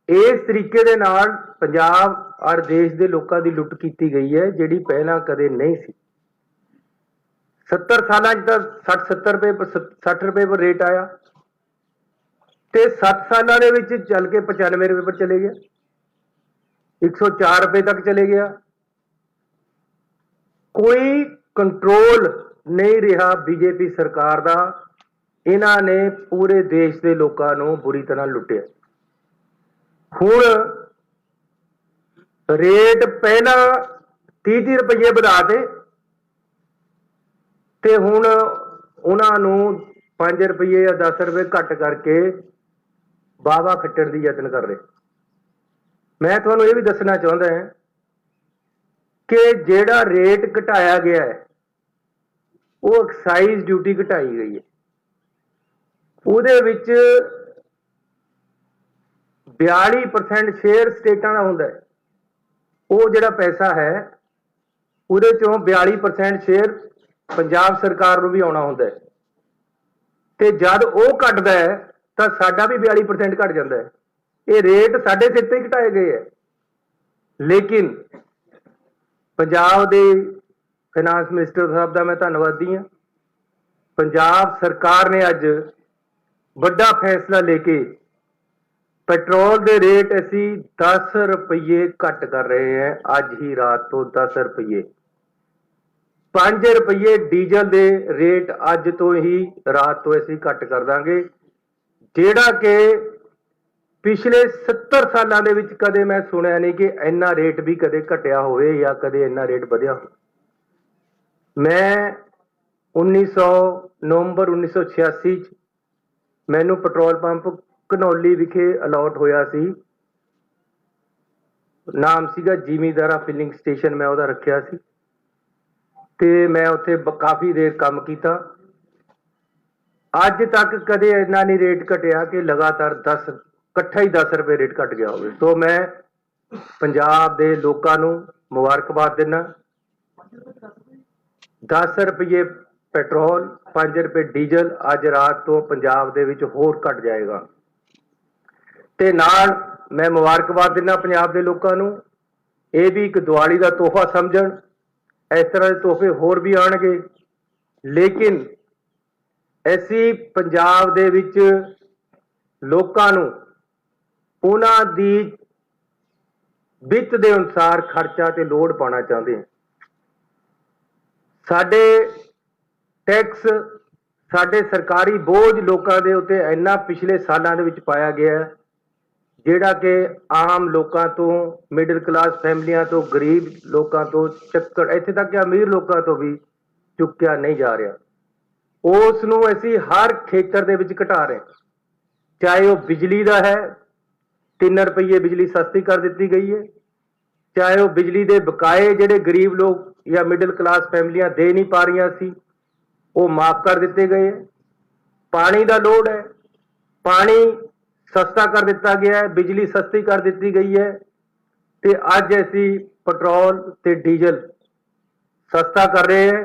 ਇਸ ਤਰੀਕੇ ਦੇ ਨਾਲ ਪੰਜਾਬ ਔਰ ਦੇਸ਼ ਦੇ ਲੋਕਾਂ ਦੀ ਲੁੱਟ ਕੀਤੀ ਗਈ ਹੈ ਜਿਹੜੀ ਪਹਿਲਾਂ ਕਦੇ ਨਹੀਂ ਸੀ। 70 ਸਾਲਾਂ 'ਚ ਤਾਂ 60 ਰੁਪਏ ਪਰ ਰੇਟ ਆਇਆ ਤੇ 7 ਸਾਲਾਂ ਦੇ ਵਿੱਚ ਚੱਲ ਕੇ 95 ਰੁਪਏ ਪਰ ਚਲੇ ਗਿਆ, 104 ਰੁਪਏ ਤੱਕ ਚਲੇ ਗਿਆ। ਕੋਈ ਕੰਟਰੋਲ ਨਹੀਂ ਰਿਹਾ ਬੀਜੇਪੀ ਸਰਕਾਰ ਦਾ। ਇਹਨਾਂ ਨੇ ਪੂਰੇ ਦੇਸ਼ ਦੇ ਲੋਕਾਂ ਨੂੰ ਬੁਰੀ ਤਰ੍ਹਾਂ ਲੁੱਟਿਆ। ਹੁਣ ਰੇਟ ਪਹਿਲਾਂ 30 ਰੁਪਏ ਵਧਾਤੇ ਤੇ ਹੁਣ ਉਹਨਾਂ ਨੂੰ 5 ਰੁਪਏ ਜਾਂ 10 ਰੁਪਏ ਘੱਟ ਕਰਕੇ ਬਾਵਾ ਖੱਟਣ ਦੀ ਯਤਨ ਕਰ ਰਹੇ। ਮੈਂ ਤੁਹਾਨੂੰ ਇਹ ਵੀ ਦੱਸਣਾ ਚਾਹੁੰਦਾ ਹਾਂ ਕਿ ਜਿਹੜਾ ਰੇਟ ਘਟਾਇਆ ਗਿਆ ਹੈ ਉਹ ਐਕਸਾਈਜ਼ ਡਿਊਟੀ ਘਟਾਈ ਗਈ ਹੈ। ਉਹਦੇ ਵਿੱਚ 42% ਸ਼ੇਅਰ ਸਟੇਟਾਂ ਦਾ ਹੁੰਦਾ ਹੈ। ਉਹ ਜਿਹੜਾ ਪੈਸਾ ਹੈ ਉਹਦੇ ਚੋਂ 42% ਸ਼ੇਅਰ ਪੰਜਾਬ ਸਰਕਾਰ ਨੂੰ ਵੀ ਆਉਣਾ ਹੁੰਦਾ ਹੈ ਤੇ ਜਦ ਉਹ ਘਟਦਾ ਹੈ ਤਾਂ ਸਾਡਾ ਵੀ 42% ਘਟ ਜਾਂਦਾ ਹੈ। ਇਹ ਰੇਟ ਸਾਡੇ ਸਿਰ ਤੇ ਘਟਾਏ ਗਏ ਹੈ। ਲੇਕਿਨ ਪੰਜਾਬ ਦੇ ਫਾਈਨਾਂਸ ਮਿਨਿਸਟਰ ਸਾਹਿਬ ਦਾ ਮੈਂ ਧੰਨਵਾਦੀ ਹਾਂ। ਪੰਜਾਬ ਸਰਕਾਰ ਨੇ ਅੱਜ ਵੱਡਾ ਫੈਸਲਾ ਲੈ ਕੇ ਪੈਟਰੋਲ ਦੇ ਰੇਟ ਅਸੀਂ 10 ਰੁਪਏ ਘੱਟ ਕਰ ਰਹੇ ਹਾਂ। ਅੱਜ ਹੀ ਰਾਤ ਤੋਂ 10 ਰੁਪਏ, 5 ਰੁਪਏ ਡੀਜ਼ਲ ਦੇ ਰੇਟ ਅੱਜ ਤੋਂ ਹੀ ਰਾਤ ਤੋਂ ਅਸੀਂ ਘੱਟ ਕਰ ਦਾਂਗੇ, ਜਿਹੜਾ ਕਿ ਪਿਛਲੇ 70 ਸਾਲਾਂ ਦੇ ਵਿੱਚ ਕਦੇ ਮੈਂ ਸੁਣਿਆ ਨਹੀਂ ਕਿ ਇੰਨਾ ਰੇਟ ਵੀ ਕਦੇ ਘਟਿਆ ਹੋਵੇ ਜਾਂ ਕਦੇ ਇੰਨਾ ਰੇਟ ਵਧਿਆ ਹੋਵੇ। ਮੈਂ ਨਵੰਬਰ 1986 'ਚ ਮੈਨੂੰ ਪੈਟਰੋਲ ਪੰਪ ਘਨੌਲੀ ਵਿਖੇ ਅਲਾਟ ਹੋਇਆ ਸੀ। ਨਾਮ ਸੀਗਾ ਜ਼ਿਮੀਂਦਾਰਾ ਫਿਲਿੰਗ ਸਟੇਸ਼ਨ, ਮੈਂ ਉਹਦਾ ਰੱਖਿਆ ਸੀ ਤੇ ਮੈਂ ਉੱਥੇ ਕਾਫੀ ਦੇਰ ਕੰਮ ਕੀਤਾ। ਅੱਜ ਤੱਕ ਕਦੇ ਇੰਨਾ ਨਹੀਂ ਰੇਟ ਘਟਿਆ ਕਿ ਲਗਾਤਾਰ ਇਕੱਠਾ ਹੀ 10 ਰੁਪਏ ਰੇਟ ਘਟ ਗਿਆ ਹੋਵੇ। ਸੋ ਮੈਂ ਪੰਜਾਬ ਦੇ ਲੋਕਾਂ ਨੂੰ ਮੁਬਾਰਕਬਾਦ ਦਿੰਦਾ। 10 ਰੁਪਏ ਪੈਟਰੋਲ, 5 ਰੁਪਏ ਡੀਜ਼ਲ ਅੱਜ ਰਾਤ ਤੋਂ ਪੰਜਾਬ ਦੇ ਵਿੱਚ ਹੋਰ ਘਟ ਜਾਏਗਾ। ਤੇ ਨਾਲ ਮੈਂ ਮੁਬਾਰਕਬਾਦ ਦਿੰਦਾ ਪੰਜਾਬ ਦੇ ਲੋਕਾਂ ਨੂੰ। ਇਹ ਵੀ ਇੱਕ ਦੀਵਾਲੀ ਦਾ ਤੋਹਫਾ ਸਮਝਣ। ਇਸ ਤਰ੍ਹਾਂ ਦੇ ਤੋਹਫੇ ਹੋਰ ਵੀ ਆਉਣਗੇ, ਲੇਕਿਨ ਅਸੀਂ ਪੰਜਾਬ ਦੇ ਵਿੱਚ ਲੋਕਾਂ ਨੂੰ ਉਹਨਾਂ ਦੀ ਵਿੱਤ ਦੇ ਅਨੁਸਾਰ ਖਰਚਾ ਤੇ ਲੋੜ ਪਾਉਣਾ ਚਾਹੁੰਦੇ ਹਾਂ। ਸਾਡੇ ਟੈਕਸ, ਸਾਡੇ ਸਰਕਾਰੀ ਬੋਝ ਲੋਕਾਂ ਦੇ ਉੱਤੇ ਇੰਨਾ ਪਿਛਲੇ ਸਾਲਾਂ ਦੇ ਵਿੱਚ ਪਾਇਆ ਗਿਆ ਹੈ ਜਿਹੜਾ ਕਿ ਆਮ ਲੋਕਾਂ ਤੋਂ, ਮਿਡਲ ਕਲਾਸ ਫੈਮਲੀਆਂ ਤੋਂ, ਗਰੀਬ ਲੋਕਾਂ ਤੋਂ ਚੱਕਰ, ਇੱਥੇ ਤੱਕ ਕਿ ਅਮੀਰ ਲੋਕਾਂ ਤੋਂ ਵੀ ਚੁੱਕਿਆ ਨਹੀਂ ਜਾ ਰਿਹਾ। ਉਸ ਨੂੰ ਅਸੀਂ ਹਰ ਖੇਤਰ ਦੇ ਵਿੱਚ ਘਟਾ ਰਹੇ। ਚਾਹੇ ਉਹ ਬਿਜਲੀ ਦਾ ਹੈ, 3 ਰੁਪਏ ਬਿਜਲੀ ਸਸਤੀ ਕਰ ਦਿੱਤੀ ਗਈ ਹੈ। ਚਾਹੇ ਉਹ ਬਿਜਲੀ ਦੇ ਬਕਾਏ ਜਿਹੜੇ ਗਰੀਬ ਲੋਕ ਜਾਂ ਮਿਡਲ ਕਲਾਸ ਫੈਮਲੀਆਂ ਦੇ ਨਹੀਂ ਪਾ ਰਹੀਆਂ ਸੀ ਉਹ ਮਾਫ ਕਰ ਦਿੱਤੇ ਗਏ। ਪਾਣੀ ਦਾ ਲੋੜ ਹੈ, ਪਾਣੀ ਸਸਤਾ ਕਰ ਦਿੱਤਾ ਗਿਆ ਹੈ, ਬਿਜਲੀ ਸਸਤੀ ਕਰ ਦਿੱਤੀ ਗਈ ਹੈ ਤੇ ਅੱਜ ਅਸੀਂ ਪੈਟਰੋਲ ਤੇ ਡੀਜ਼ਲ ਸਸਤਾ ਕਰ ਰਹੇ ਹਾਂ।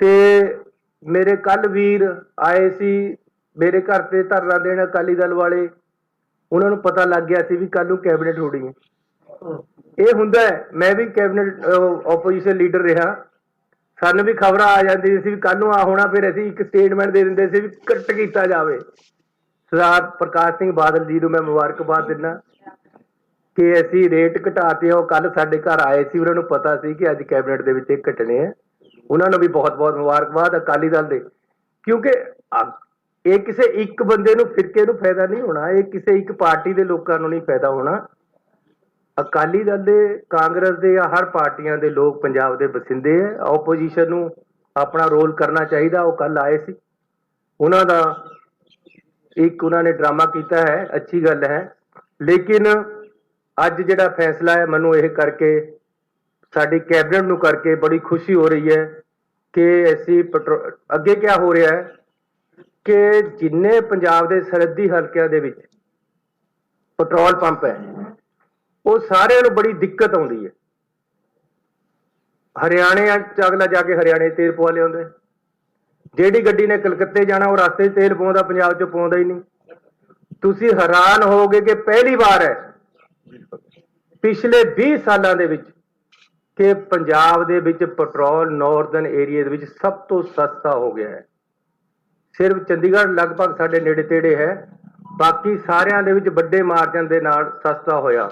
ਤੇ ਮੇਰੇ ਕੱਲ ਵੀਰ ਆਏ ਸੀ ਮੇਰੇ ਘਰ ਤੇ ਧਰਨਾ ਦੇਣ ਅਕਾਲੀ ਦਲ ਵਾਲੇ, ਉਹਨਾਂ ਨੂੰ ਪਤਾ ਲੱਗ ਗਿਆ ਸੀ ਵੀ ਕੱਲ ਨੂੰ ਕੈਬਨਿਟ ਹੋਣੀ ਹੈ। ਇਹ ਹੁੰਦਾ ਹੈ, ਮੈਂ ਵੀ ਕੈਬਨਿਟ ਆਪੋਜੀਸ਼ਨ ਲੀਡਰ ਰਿਹਾ, ਸਾਨੂੰ ਵੀ ਖਬਰਾਂ ਆ ਜਾਂਦੀਆਂ ਸੀ ਵੀ ਕੱਲ ਨੂੰ ਆ ਹੋਣਾ, ਫਿਰ ਅਸੀਂ ਇੱਕ ਸਟੇਟਮੈਂਟ ਦੇ ਦਿੰਦੇ ਸੀ ਵੀ ਕੱਟ ਕੀਤਾ ਜਾਵੇ। ਸਰਦਾਰ ਪ੍ਰਕਾਸ਼ ਸਿੰਘ ਬਾਦਲ ਜੀ ਨੂੰ ਮੈਂ ਮੁਬਾਰਕਬਾਦ ਦਿੰਦਾ ਕਿ ਅਸੀਂ ਰੇਟ ਘਟਾਤੇ। ਉਹ ਕੱਲ ਸਾਡੇ ਘਰ ਆਏ ਸੀ, ਉਹਨਾਂ ਨੂੰ ਪਤਾ ਸੀ ਕਿ ਅੱਜ ਕੈਬਨਿਟ ਦੇ ਵਿੱਚ ਇਹ ਘਟਣੇ ਆ। ਉਹਨਾਂ ਨੂੰ ਵੀ ਬਹੁਤ ਬਹੁਤ ਮੁਬਾਰਕਬਾਦ ਅਕਾਲੀ ਦਲ ਦੇ, ਕਿਉਂਕਿ ਇਹ ਕਿਸੇ ਇੱਕ ਬੰਦੇ ਨੂੰ, ਫਿਰਕੇ ਨੂੰ ਫਾਇਦਾ ਨਹੀਂ ਹੋਣਾ, ਇਹ ਕਿਸੇ ਇੱਕ ਪਾਰਟੀ ਦੇ ਲੋਕਾਂ ਨੂੰ ਨਹੀਂ ਫਾਇਦਾ ਹੋਣਾ। ਅਕਾਲੀ ਦਲ ਦੇ, ਕਾਂਗਰਸ ਦੇ ਜਾਂ ਹਰ ਪਾਰਟੀਆਂ ਦੇ ਲੋਕ ਪੰਜਾਬ ਦੇ ਵਸਿੰਦੇ ਹੈ। ਆਪੋਜੀਸ਼ਨ ਨੂੰ ਆਪਣਾ ਰੋਲ ਕਰਨਾ ਚਾਹੀਦਾ। ਉਹ ਕੱਲ ਆਏ ਸੀ, ਉਹਨਾਂ ਦਾ ਇੱਕ ਉਹਨਾਂ ਨੇ ਡਰਾਮਾ ਕੀਤਾ ਹੈ, ਅੱਛੀ ਗੱਲ ਹੈ, ਲੇਕਿਨ ਅੱਜ ਜਿਹੜਾ ਫੈਸਲਾ ਹੈ, ਮੈਨੂੰ ਇਹ ਕਰਕੇ, ਸਾਡੀ ਕੈਬਨਿਟ ਨੂੰ ਕਰਕੇ ਬੜੀ ਖੁਸ਼ੀ ਹੋ ਰਹੀ ਹੈ ਕਿ ਅਸੀਂ ਅੱਗੇ ਕਿਆ ਹੋ ਰਿਹਾ ਹੈ ਕਿ ਜਿੰਨੇ ਪੰਜਾਬ ਦੇ ਸਰਹੱਦੀ ਹਲਕਿਆਂ ਦੇ ਵਿੱਚ ਪੈਟਰੋਲ ਪੰਪ ਹੈ, ਉਹ ਸਾਰਿਆਂ ਨੂੰ ਬੜੀ ਦਿੱਕਤ ਆਉਂਦੀ ਹੈ। ਹਰਿਆਣੇ ਚ ਅਗਲਾ ਜਾ ਕੇ ਹਰਿਆਣੇ ਤੇਲ ਪਵਾ ਲਿਆਉਂਦੇ, ਜਿਹੜੀ ਗੱਡੀ ਨੇ ਕਲਕੱਤੇ ਜਾਣਾ ਉਹ ਰਸਤੇ 'ਚ ਤੇਲ ਪਾਉਂਦਾ, ਪੰਜਾਬ 'ਚ ਪਾਉਂਦਾ ਹੀ ਨਹੀਂ। ਤੁਸੀਂ ਹੈਰਾਨ ਹੋਵੋਗੇ ਕਿ ਪਹਿਲੀ ਵਾਰ ਹੈ ਪਿਛਲੇ 20 ਸਾਲਾਂ ਦੇ ਵਿੱਚ ਕਿ ਪੰਜਾਬ ਦੇ ਵਿੱਚ ਪੈਟਰੋਲ ਨਾਰਥਰਨ ਏਰੀਆ ਦੇ ਵਿੱਚ ਸਭ ਤੋਂ ਸਸਤਾ ਹੋ ਗਿਆ ਹੈ। ਸਿਰਫ ਚੰਡੀਗੜ੍ਹ ਲਗਭਗ ਸਾਡੇ ਨੇੜੇ ਤੇੜੇ ਹੈ, ਬਾਕੀ ਸਾਰਿਆਂ ਦੇ ਵਿੱਚ ਵੱਡੇ ਮਾਰਜਨ ਦੇ ਨਾਲ ਸਸਤਾ ਹੋਇਆ।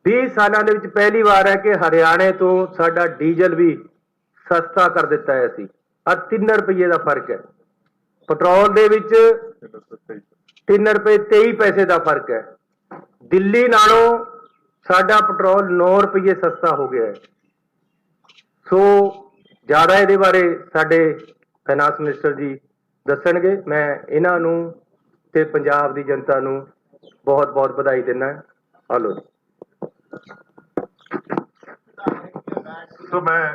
20 ਸਾਲਾਂ ਦੇ ਵਿੱਚ ਪਹਿਲੀ ਵਾਰ ਹੈ ਕਿ ਹਰਿਆਣੇ ਤੋਂ ਸਾਡਾ ਡੀਜ਼ਲ ਵੀ ਸਸਤਾ ਕਰ ਦਿੱਤਾ ਹੈ ਅਸੀਂ। ਆ 3 ਰੁਪਏ ਦਾ ਫਰਕ ਹੈ ਪੈਟਰੋਲ ਦੇ ਵਿੱਚ, 3 ਰੁਪਏ 23 ਪੈਸੇ ਦਾ ਫਰਕ ਹੈ। ਦਿੱਲੀ ਨਾਲੋਂ ਸਾਡਾ ਪੈਟਰੋਲ 9 ਰੁਪਏ ਸਸਤਾ ਹੋ ਗਿਆ ਹੈ। ਸੋ ਜ਼ਿਆਦਾ ਇਹਦੇ ਬਾਰੇ ਸਾਡੇ ਫਾਈਨਾਂਸ ਮਿਨਿਸਟਰ ਜੀ ਦੱਸਣਗੇ। ਮੈਂ ਇਹਨਾਂ ਨੂੰ ਤੇ ਪੰਜਾਬ ਦੀ ਜਨਤਾ ਨੂੰ ਬਹੁਤ ਬਹੁਤ ਵਧਾਈ ਦਿੰਦਾ। ਹਲੋ ਸੋ ਮੈਂ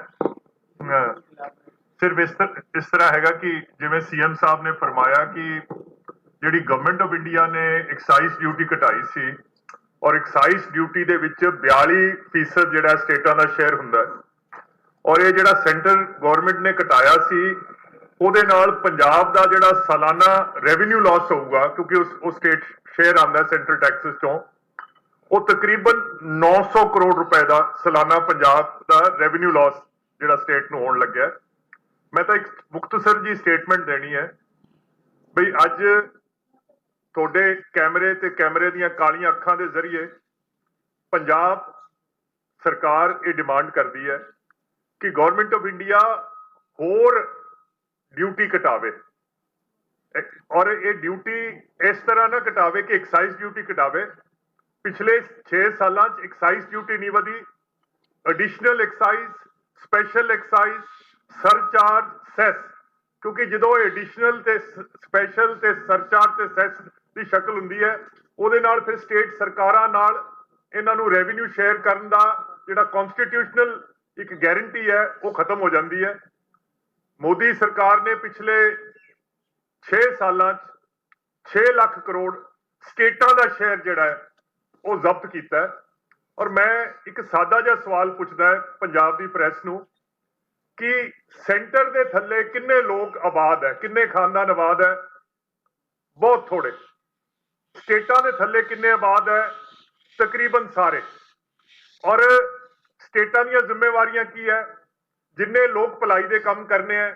ਸਿਰਫ ਇਸ ਤਰ੍ਹਾਂ ਹੈਗਾ ਕਿ ਜਿਵੇਂ ਸੀਐਮ ਸਾਹਿਬ ਨੇ ਫਰਮਾਇਆ ਕਿ ਜਿਹੜੀ ਗਵਰਨਮੈਂਟ ਆਫ ਇੰਡੀਆ ਨੇ ਐਕਸਾਈਜ਼ ਡਿਊਟੀ ਘਟਾਈ ਸੀ, ਔਰ ਐਕਸਾਈਜ਼ ਡਿਊਟੀ ਦੇ ਵਿੱਚ 42% ਜਿਹੜਾ ਸਟੇਟਾਂ ਦਾ ਸ਼ੇਅਰ ਹੁੰਦਾ ਹੈ, ਔਰ ਇਹ ਜਿਹੜਾ ਸੈਂਟਰ ਗਵਰਨਮੈਂਟ ਨੇ ਘਟਾਇਆ ਸੀ, ਉਹਦੇ ਨਾਲ ਪੰਜਾਬ ਦਾ ਜਿਹੜਾ ਸਾਲਾਨਾ ਰੈਵਨਿਊ ਲਾਸ ਹੋਊਗਾ, ਕਿਉਂਕਿ ਉਹ ਸਟੇਟ ਸ਼ੇਅਰ ਆਉਂਦਾ ਸੈਂਟਰਲ ਟੈਕਸਿਸ ਤੋਂ, ਉਹ ਤਕਰੀਬਨ 900 ਕਰੋੜ ਰੁਪਏ ਦਾ ਸਾਲਾਨਾ ਪੰਜਾਬ ਦਾ ਰੈਵਨਿਊ ਲਾਸ ਜਿਹੜਾ ਸਟੇਟ ਨੂੰ ਹੋਣ ਲੱਗਿਆ। ਮੈਂ ਤਾਂ ਇੱਕ ਮੁਖਤਸਰ ਜੀ ਸਟੇਟਮੈਂਟ ਦੇਣੀ ਹੈ ਬਈ ਅੱਜ ਤੁਹਾਡੇ ਕੈਮਰੇ ਤੇ ਕੈਮਰੇ ਦੀਆਂ ਕਾਲੀਆਂ ਅੱਖਾਂ ਦੇ ਜ਼ਰੀਏ ਪੰਜਾਬ ਸਰਕਾਰ ਇਹ ਡਿਮਾਂਡ ਕਰਦੀ ਹੈ ਕਿ ਗਵਰਨਮੈਂਟ ਆਫ ਇੰਡੀਆ ਹੋਰ ਡਿਊਟੀ ਘਟਾਵੇ, ਔਰ ਇਹ ਡਿਊਟੀ ਇਸ ਤਰ੍ਹਾਂ ਨਾ ਘਟਾਵੇ ਕਿ ਐਕਸਾਈਜ਼ ਡਿਊਟੀ ਘਟਾਵੇ। ਪਿਛਲੇ 6 ਸਾਲਾਂ 'ਚ ਐਕਸਾਈਜ਼ ਡਿਊਟੀ ਨਹੀਂ ਵਧੀ, additional excise, special excise, surcharge, cess, ਕਿਉਂਕਿ ਜਦੋਂ ਐਡੀਸ਼ਨਲ ਤੇ ਸਪੈਸ਼ਲ ਤੇ ਸਰਚਾਰਜ ਤੇ ਸੈਸ ਦੀ ਸ਼ਕਲ ਹੁੰਦੀ ਹੈ, ਉਹਦੇ ਨਾਲ ਫਿਰ ਸਟੇਟ ਸਰਕਾਰਾਂ ਨਾਲ ਇਹਨਾਂ ਨੂੰ ਰੈਵਨਿਊ ਸ਼ੇਅਰ ਕਰਨ ਦਾ ਜਿਹੜਾ ਕਨਸਟੀਟਿਊਸ਼ਨਲ ਇੱਕ ਗਾਰੰਟੀ ਹੈ ਉਹ ਖਤਮ ਹੋ ਜਾਂਦੀ ਹੈ। ਮੋਦੀ ਸਰਕਾਰ ਨੇ ਪਿਛਲੇ 6 ਸਾਲਾਂ 'ਚ 6 ਲੱਖ ਕਰੋੜ ਸਟੇਟਾਂ ਦਾ ਸ਼ੇਅਰ ਜਿਹੜਾ ਹੈ ਉਹ ਜ਼ਬਤ ਕੀਤਾ ਹੈ। ਔਰ ਮੈਂ ਇੱਕ ਸਾਦਾ ਜਿਹਾ ਸਵਾਲ ਪੁੱਛਦਾ ਹੈ ਪੰਜਾਬ ਦੀ ਪ੍ਰੈਸ ਨੂੰ ਕਿ ਸੈਂਟਰ ਦੇ ਥੱਲੇ ਕਿੰਨੇ ਲੋਕ ਆਬਾਦ ਹੈ, ਕਿੰਨੇ ਖਾਨਦਾਨ ਆਬਾਦ ਹੈ? ਬਹੁਤ ਥੋੜੇ। ਸਟੇਟਾਂ ਦੇ ਥੱਲੇ ਕਿੰਨੇ ਆਬਾਦ ਹੈ? ਤਕਰੀਬਨ ਸਾਰੇ। ਔਰ ਸਟੇਟਾਂ ਦੀਆਂ ਜ਼ਿੰਮੇਵਾਰੀਆਂ ਕੀ ਹੈ? ਜਿੰਨੇ ਲੋਕ ਭਲਾਈ ਦੇ ਕੰਮ ਕਰਨੇ ਹੈ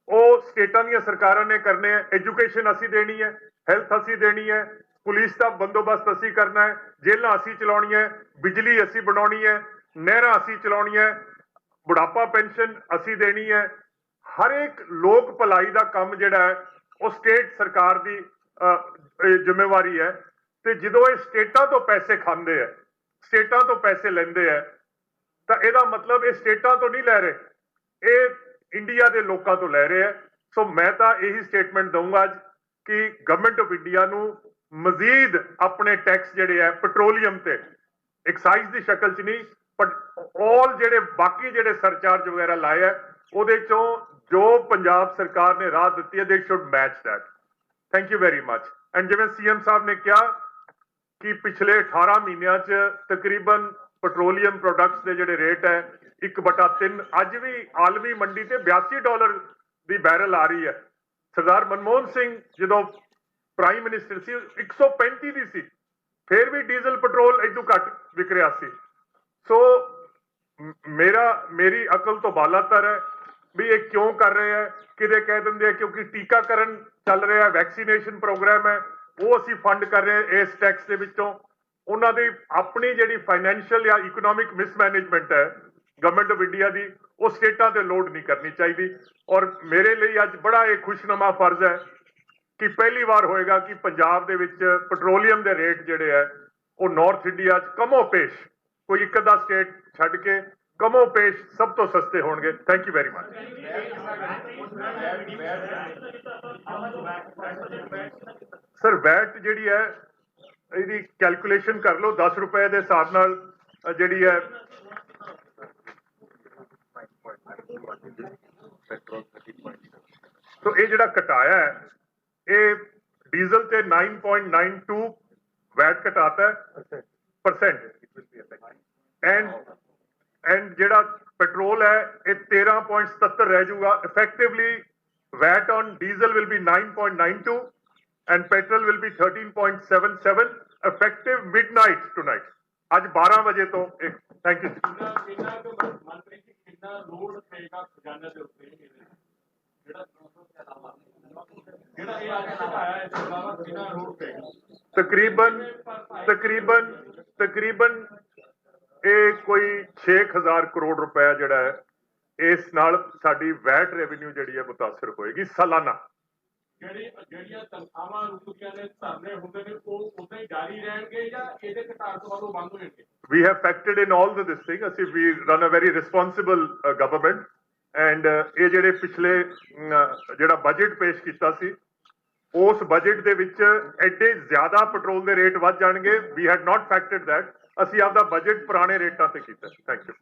ਉਹ ਸਟੇਟਾਂ ਦੀਆਂ ਸਰਕਾਰਾਂ ਨੇ ਕਰਨੇ ਹੈ। ਐਜੂਕੇਸ਼ਨ ਅਸੀਂ ਦੇਣੀ ਹੈ, ਹੈਲਥ ਅਸੀਂ ਦੇਣੀ ਹੈ, ਪੁਲਿਸ ਦਾ ਬੰਦੋਬਸਤ ਅਸੀਂ ਕਰਨਾ ਹੈ, ਜੇਲ੍ਹਾਂ ਅਸੀਂ ਚਲਾਉਣੀਆਂ ਹੈ, ਬਿਜਲੀ ਅਸੀਂ ਬਣਾਉਣੀ ਹੈ, ਨਹਿਰਾਂ ਅਸੀਂ ਚਲਾਉਣੀਆਂ ਹੈ, ਬੁਢਾਪਾ ਪੈਨਸ਼ਨ ਅਸੀਂ ਦੇਣੀ ਹੈ। ਹਰ ਇੱਕ ਲੋਕ ਭਲਾਈ ਦਾ ਕੰਮ ਜਿਹੜਾ ਹੈ ਉਹ ਸਟੇਟ ਸਰਕਾਰ ਦੀ ਜ਼ਿੰਮੇਵਾਰੀ ਹੈ। ਤੇ ਜਦੋਂ ਇਹ ਸਟੇਟਾਂ ਤੋਂ ਪੈਸੇ ਖਾਂਦੇ ਹੈ, ਸਟੇਟਾਂ ਤੋਂ ਪੈਸੇ ਲੈਂਦੇ ਹੈ, ਤਾਂ ਇਹਦਾ ਮਤਲਬ ਇਹ ਸਟੇਟਾਂ ਤੋਂ ਨਹੀਂ ਲੈ ਰਹੇ, ਇਹ ਇੰਡੀਆ ਦੇ ਲੋਕਾਂ ਤੋਂ ਲੈ ਰਹੇ ਹੈ। ਸੋ ਮੈਂ ਤਾਂ ਇਹੀ ਸਟੇਟਮੈਂਟ ਦਊਂਗਾ ਅੱਜ ਕਿ ਗਵਰਨਮੈਂਟ ਆਫ ਇੰਡੀਆ ਨੂੰ ਮਜ਼ੀਦ ਆਪਣੇ ਟੈਕਸ ਜਿਹੜੇ ਹੈ ਪੈਟਰੋਲੀਅਮ ਤੇ ਐਕਸਾਈਜ਼ ਦੀ ਸ਼ਕਲ 'ਚ ਨਹੀਂ, ਪਰ ਆਲ ਜਿਹੜੇ ਬਾਕੀ ਜਿਹੜੇ ਸਰਚਾਰਜ ਵਗੈਰਾ ਲਾਏ ਹੈ ਉਹਦੇ ਚੋਂ ਜੋ ਪੰਜਾਬ ਸਰਕਾਰ ਨੇ ਰਾਹ ਦਿੱਤੀ ਹੈ ਦੇ should match that. Thank you very much. And ਜਿਵੇਂ ਸੀਐਮ ਸਾਹਿਬ ਨੇ ਕਿਹਾ ਕਿ ਪਿਛਲੇ 18 ਮਹੀਨਿਆਂ 'ਚ ਤਕਰੀਬਨ ਪੈਟਰੋਲੀਅਮ ਪ੍ਰੋਡਕਟਸ ਦੇ ਜਿਹੜੇ ਰੇਟ ਹੈ 1/3, ਅੱਜ ਵੀ ਆਲਮੀ ਮੰਡੀ ਤੇ $82 ਦੀ ਬੈਰਲ ਆ ਰਹੀ ਹੈ। ਸਰਦਾਰ ਮਨਮੋਹਨ ਸਿੰਘ ਜਦੋਂ ਪ੍ਰਾਈਮ ਮਿਨਿਸਟਰ ਸੀ 135 ਦੀ ਸੀ, ਫਿਰ ਵੀ ਡੀਜ਼ਲ ਪੈਟਰੋਲ ਇਦੋਂ ਘੱਟ ਵਿਕ ਰਿਹਾ ਸੀ। ਸੋ ਮੇਰੀ ਅਕਲ ਤੋਂ ਬਾਲਾਤਰ ਹੈ ਵੀ ਇਹ ਕਿਉਂ ਕਰ ਰਹੇ ਹੈ। ਕਿਤੇ ਕਹਿ ਦਿੰਦੇ ਆ ਕਿਉਂਕਿ ਟੀਕਾਕਰਨ ਚੱਲ ਰਿਹਾ, ਵੈਕਸੀਨੇਸ਼ਨ ਪ੍ਰੋਗਰਾਮ ਹੈ, ਉਹ ਅਸੀਂ ਫੰਡ ਕਰ ਰਹੇ ਹਾਂ ਇਸ ਟੈਕਸ ਦੇ ਵਿੱਚੋਂ। ਉਹਨਾਂ ਦੀ ਆਪਣੀ ਜਿਹੜੀ ਫਾਈਨੈਂਸ਼ੀਅਲ ਜਾਂ ਇਕਨੋਮਿਕ ਮਿਸਮੈਨੇਜਮੈਂਟ ਹੈ ਗਵਰਨਮੈਂਟ ਆਫ ਇੰਡੀਆ ਦੀ, ਉਹ ਸਟੇਟਾਂ ਤੇ ਲੋਡ ਨਹੀਂ ਕਰਨੀ ਚਾਹੀਦੀ। ਔਰ ਮੇਰੇ ਲਈ ਅੱਜ ਬੜਾ ਇਹ ਖੁਸ਼ਨੁਮਾ ਫਰਜ਼ ਹੈ ਕਿ ਪਹਿਲੀ ਵਾਰ ਹੋਏਗਾ ਕਿ ਪੰਜਾਬ ਦੇ ਵਿੱਚ ਪੈਟਰੋਲੀਅਮ ਦੇ ਰੇਟ ਜਿਹੜੇ ਹੈ ਉਹ ਨਾਰਥ ਇੰਡੀਆ 'ਚ ਕਮੋ ਪੇਸ਼, ਕੋਈ ਇੱਕ ਅੱਧਾ ਸਟੇਟ ਛੱਡ ਕੇ ਕਮੋ ਪੇਸ਼ ਸਭ ਤੋਂ ਸਸਤੇ ਹੋਣਗੇ। Thank you very much. Sir VAT ਜਿਹੜੀ ਹੈ ਇਹਦੀ ਕੈਲਕੂਲੇਸ਼ਨ ਕਰ ਲਓ, 10 ਰੁਪਏ ਦੇ ਹਿਸਾਬ ਨਾਲ ਜਿਹੜੀ ਹੈ ਸੋ ਇਹ ਜਿਹੜਾ ਘਟਾਇਆ ਹੈ ਇਹ ਡੀਜ਼ਲ ਤੇ 9.92 ਵੈਟ ਘਟਾਤਾ ਹੈ % ਐਂਡ ਜਿਹੜਾ ਪੈਟਰੋਲ ਹੈ ਇਹ 13.77 ਰਹਿ ਜਾਊਗਾ। Effectively VAT on diesel will be 9.92 and petrol will be 13.77 effective midnight tonight. ਅੱਜ 12 ਵਜੇ ਤੋਂ ਥੈਂਕ ਯੂ। ਕਿੰਨਾ ਕੁ ਮੰਤਰੀ ਜੀ ਕਿੰਨਾ ਲੋਡ ਪਏਗਾ ਖਜ਼ਾਨੇ ਦੇ ਉੱਤੇ ਜਿਹੜਾ ਇਹ ਅੱਜ ਘਟਾਇਆ ਇਸ ਤੋਂ ਇਲਾਵਾ ਕਿੰਨਾ ਲੋਡ ਪਏਗਾ? ਤਕਰੀਬਨ ਇਹ ਕੋਈ 6000 ਕਰੋੜ ਰੁਪਏ ਜਿਹੜਾ ਹੈ ਇਸ ਨਾਲ ਸਾਡੀ ਵੈਟ ਰੈਵਨਿਊ ਜਿਹੜੀ ਹੈ ਮੁਤਾਸਰ ਹੋਏਗੀ ਸਾਲਾਨਾ। ਜਿਹੜੀਆਂ ਤਨਖਾਹਾਂ ਰੁਕਦੀਆਂ ਨੇ, ਧਰਨੇ ਹੁੰਦੇ ਨੇ, ਉਹ ਉਦਾਂ ਹੀ ਜਾਰੀ ਰਹਿਣਗੇ ਜਾਂ ਇਹਦੇ ਘਟਾਉਣ ਤੋਂ ਬਾਅਦ ਉਹ ਬੰਦ ਹੋ ਜਾਣਗੇ? We have factored in all this thing. ਅਸੀਂ we run a very responsible government and ਇਹ ਜਿਹੜੇ ਪਿਛਲੇ ਜਿਹੜਾ ਬਜਟ ਪੇਸ਼ ਕੀਤਾ ਸੀ ਉਸ ਬਜਟ ਦੇ ਵਿੱਚ ਐਡੇ ਜ਼ਿਆਦਾ ਪੈਟਰੋਲ ਦੇ ਰੇਟ ਵੱਧ ਜਾਣਗੇ। We had not factored that. ਅਸੀਂ ਆਪਦਾ ਬਜਟ ਪੁਰਾਣੇ ਰੇਟਾਂ ਤੇ ਕੀਤਾ। Thank you.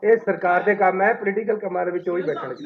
ਇਹ ਸਰਕਾਰ ਦੇ ਕੰਮ ਹੈ, ਪੋਲੀਟੀਕਲ ਕੰਮਾਂ ਦੇ ਵਿੱਚ ਉਹ ਹੀ ਬੈਠਣਗੇ।